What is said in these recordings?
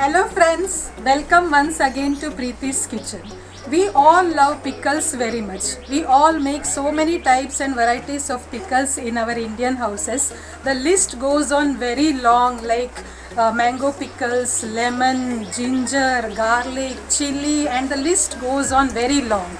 Hello friends, welcome once again to Preeti's Kitchen. We all love pickles very much. We all make so many types and varieties of pickles in our Indian houses. The list goes on very long, like mango pickles, lemon, ginger, garlic, chili, and the list goes on very long.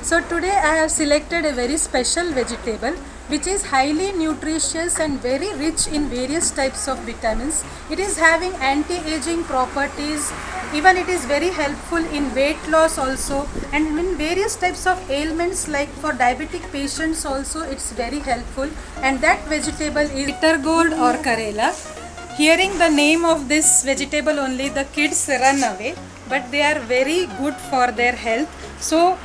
So today I have selected a very special vegetable which is highly nutritious and very rich in various types of vitamins. It is having anti-aging properties, even it is very helpful in weight loss also, and in various types of ailments like for diabetic patients also it's very helpful. And that vegetable is bitter gourd or karela. Hearing the name of this vegetable only the kids run away, but they are very good for their health. So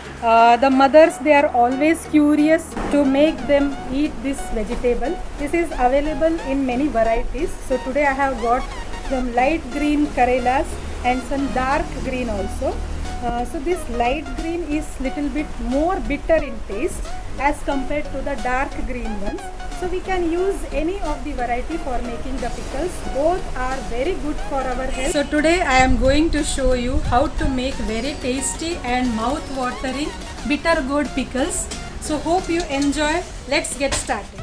the mothers, they are always curious to make them eat this vegetable. This is available in many varieties. So today I have got some light green karelas and some dark green also. So this light green is little bit more bitter in taste as compared to the dark green ones. So we can use any of the variety for making the pickles. Both are very good for our health. So today I am going to show you how to make very tasty and mouth-watering bitter gourd pickles. So hope you enjoy. Let's get started.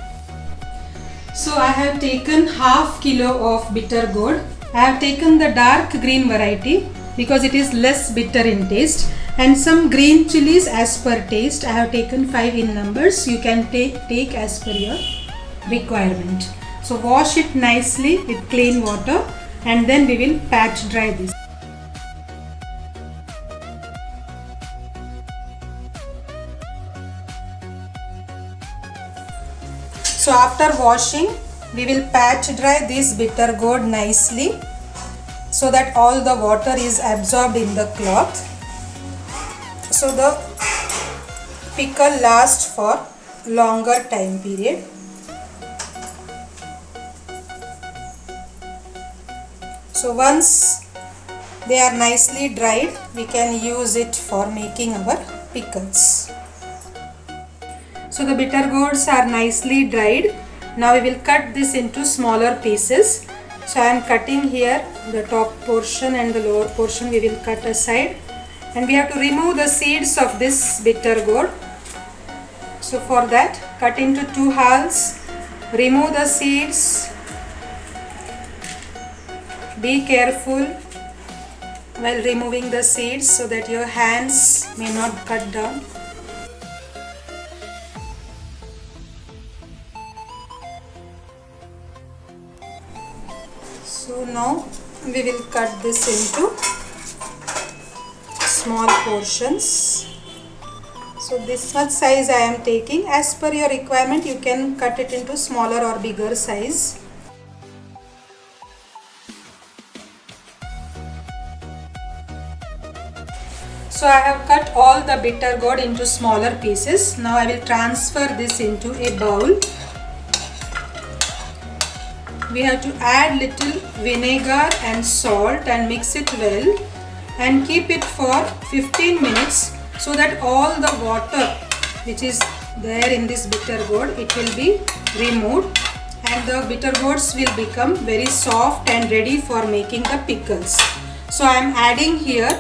So I have taken half kilo of bitter gourd. I have taken the dark green variety because it is less bitter in taste, and some green chilies as per taste. I have taken 5 in numbers. You can take as per your requirement. So wash it nicely with clean water and then we will pat dry this. So after washing, we will pat dry this bitter gourd nicely so that all the water is absorbed in the cloth. So the pickle lasts for longer time period. So once they are nicely dried, we can use it for making our pickles. So the bitter gourds are nicely dried. Now we will cut this into smaller pieces. So I am cutting here the top portion and the lower portion we will cut aside, and we have to remove the seeds of this bitter gourd. So for that, cut into 2 halves, remove the seeds. Be careful while removing the seeds so that your hands may not cut down. So now we will cut this into small portions. So this much size I am taking. As per your requirement, you can cut it into smaller or bigger size. So I have cut all the bitter gourd into smaller pieces. Now I will transfer this into a bowl. We have to add little vinegar and salt and mix it well and keep it for 15 minutes so that all the water which is there in this bitter gourd, it will be removed and the bitter gourds will become very soft and ready for making the pickles. So I am adding here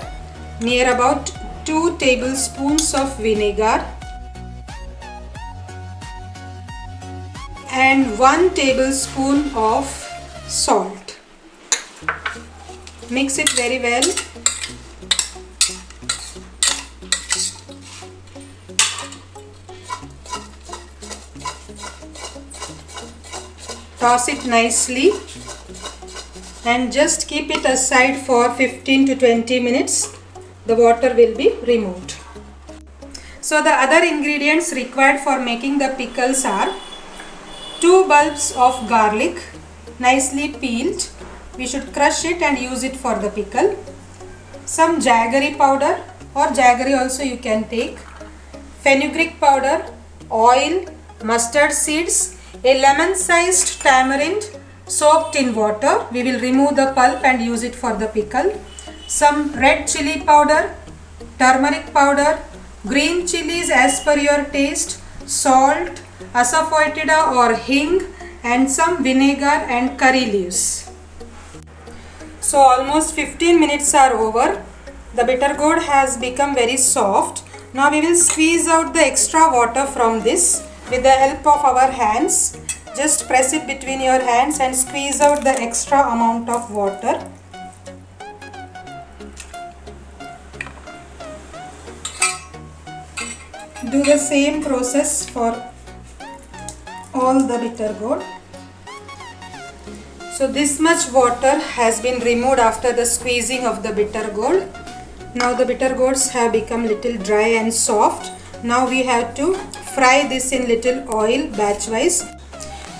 near about 2 tablespoons of vinegar and 1 tablespoon of salt. Mix it very well. Toss it nicely and just keep it aside for 15 to 20 minutes. The water will be removed. So the other ingredients required for making the pickles are 2 bulbs of garlic, nicely peeled. We should crush it and use it for the pickle. Some jaggery powder or jaggery also you can take. Fenugreek powder, oil, mustard seeds, a lemon-sized tamarind soaked in water. We will remove the pulp and use it for the pickle. Some red chili powder, turmeric powder, green chilies as per your taste, salt, asafoetida or hing, and some vinegar and curry leaves. So almost 15 minutes are over. The bitter gourd has become very soft. Now we will squeeze out the extra water from this with the help of our hands. Just press it between your hands and squeeze out the extra amount of water. Do the same process for all the bitter gourd. So this much water has been removed after the squeezing of the bitter gourd. Now the bitter gourds have become little dry and soft. Now we have to fry this in little oil batch wise.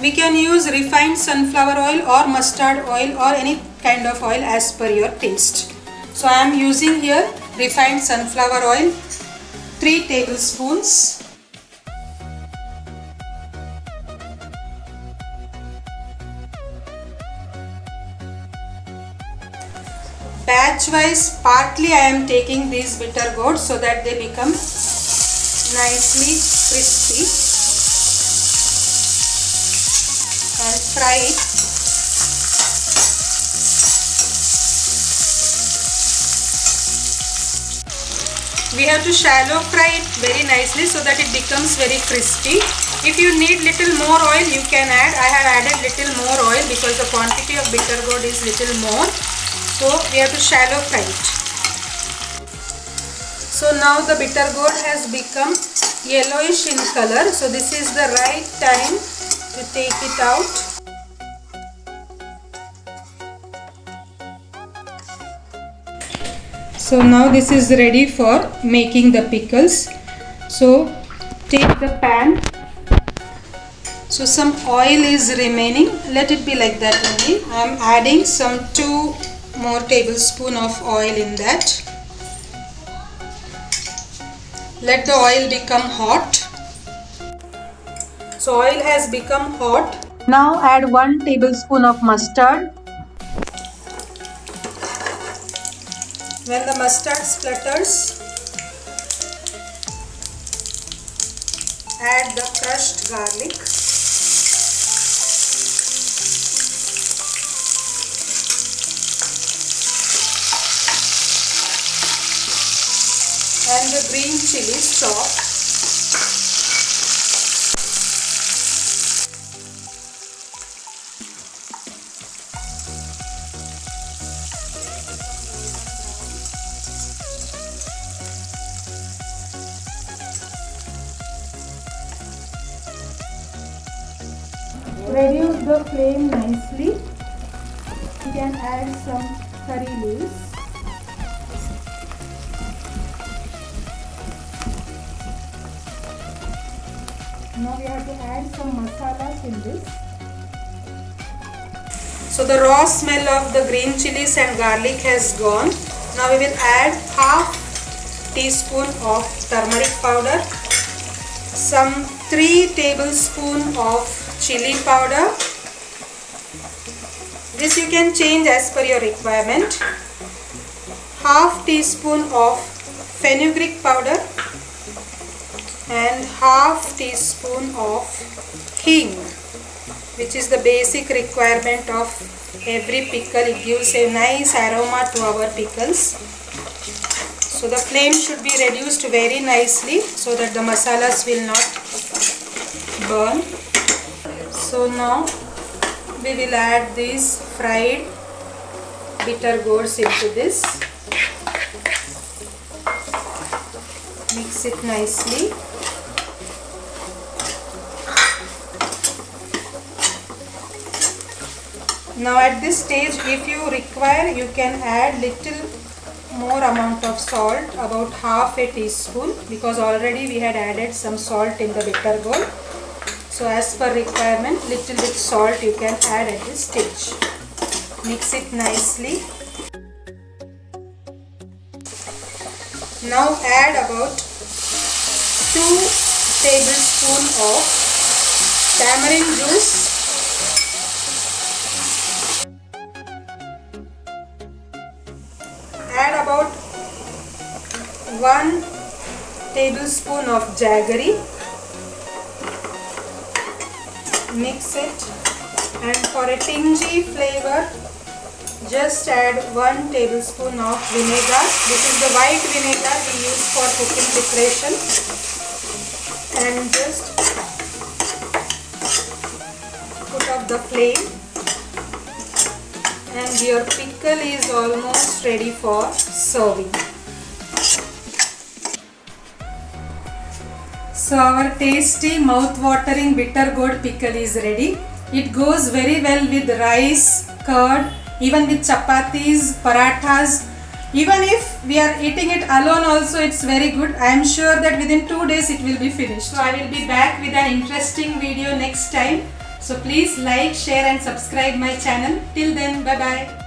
We can use refined sunflower oil or mustard oil or any kind of oil as per your taste. So I am using here refined sunflower oil, 3 tablespoons. Batch wise, partly I am taking these bitter gourds so that they become nicely crispy, and fry it. We have to shallow fry it very nicely so that it becomes very crispy. If you need little more oil, you can add. I have added little more oil because the quantity of bitter gourd is little more. So we have to shallow fry it. So now the bitter gourd has become yellowish in color. So this is the right time to take it out. So now this is ready for making the pickles. So take the pan. So some oil is remaining. Let it be like that only. I am adding some 2 more tablespoon of oil in that. Let the oil become hot. So oil has become hot. Now add 1 tablespoon of mustard. When the mustard splutters, add the crushed garlic. And the green chilies chopped. Reduce the flame nicely. You can add some curry leaves. Now we have to add some masalas in this. So the raw smell of the green chilies and garlic has gone. Now we will add half teaspoon of turmeric powder, some 3 tablespoon of chili powder. This you can change as per your requirement. Half teaspoon of fenugreek powder and half teaspoon of hing, which is the basic requirement of every pickle. It gives a nice aroma to our pickles. So the flame should be reduced very nicely so that the masalas will not burn. So now we will add these fried bitter gourds into this. Mix it nicely. Now at this stage, if you require, you can add little more amount of salt, about half a teaspoon, because already we had added some salt in the bitter gourd. So as per requirement, little bit salt you can add at this stage. Mix it nicely. Now add about 2 tablespoons of tamarind juice. Add about 1 tablespoon of jaggery. Mix it, and for a tingy flavor, Just add 1 tablespoon of vinegar. This is the white vinegar we use for cooking preparation. And just put up the flame. And your pickle is almost ready for serving. So our tasty mouth-watering bitter gourd pickle is ready. It goes very well with rice, curd, even with chapatis, parathas. Even if we are eating it alone also, it's very good. I am sure that within 2 days it will be finished. So I will be back with an interesting video next time. So please like, share and subscribe my channel. Till then, bye bye.